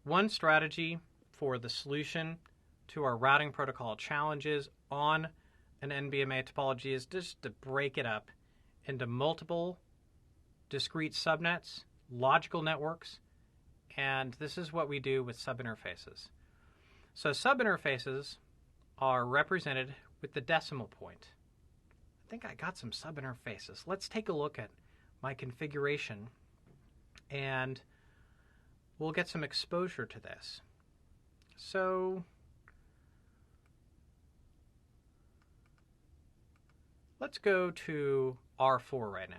one strategy for the solution to our routing protocol challenges on an NBMA topology is just to break it up into multiple discrete subnets, logical networks, and this is what we do with subinterfaces. So subinterfaces are represented with the decimal point. I think I got some subinterfaces. Let's take a look at my configuration and we'll get some exposure to this. So let's go to R4 right now.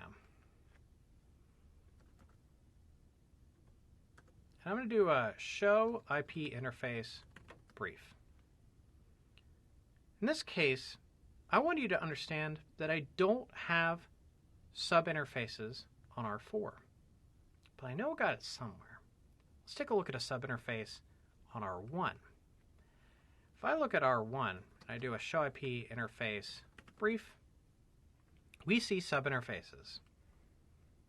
And I'm going to do a show IP interface brief. In this case, I want you to understand that I don't have subinterfaces on R4, but I know I got it somewhere. Let's take a look at a subinterface on R1. If I look at R1 and I do a show IP interface brief, we see subinterfaces.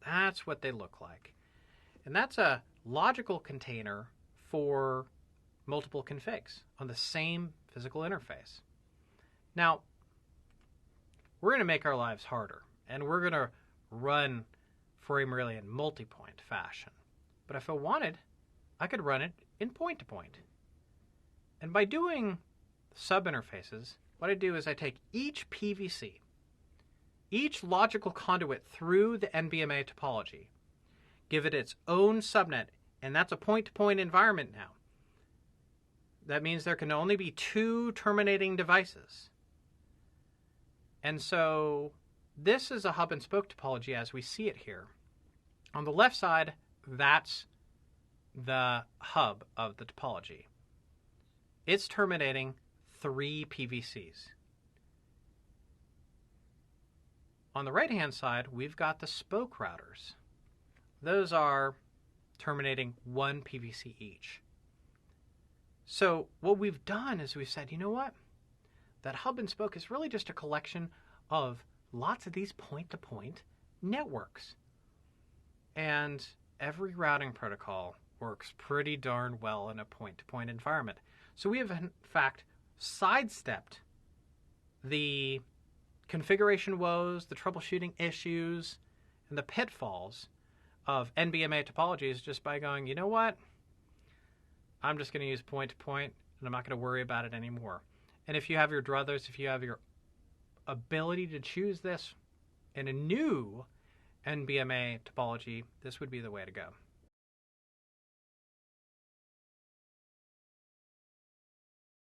That's what they look like. And that's a logical container for multiple configs on the same physical interface. Now, we're going to make our lives harder, and we're going to run frame relay in multi-point fashion. But if I wanted, I could run it in point-to-point. And by doing subinterfaces, what I do is I take each PVC, each logical conduit through the NBMA topology, give it its own subnet, and that's a point-to-point environment now. That means there can only be two terminating devices. And so this is a hub and spoke topology as we see it here. On the left side, that's the hub of the topology. It's terminating 3 PVCs. On the right-hand side, we've got the spoke routers. Those are terminating 1 PVC each. So what we've done is we've said, you know what? That hub and spoke is really just a collection of lots of these point-to-point networks. And every routing protocol works pretty darn well in a point-to-point environment. So we have, in fact, sidestepped the configuration woes, the troubleshooting issues, and the pitfalls of NBMA topologies just by going, you know what? I'm just going to use point-to-point, and I'm not going to worry about it anymore. And if you have your druthers, if you have your ability to choose this in a new NBMA topology, this would be the way to go.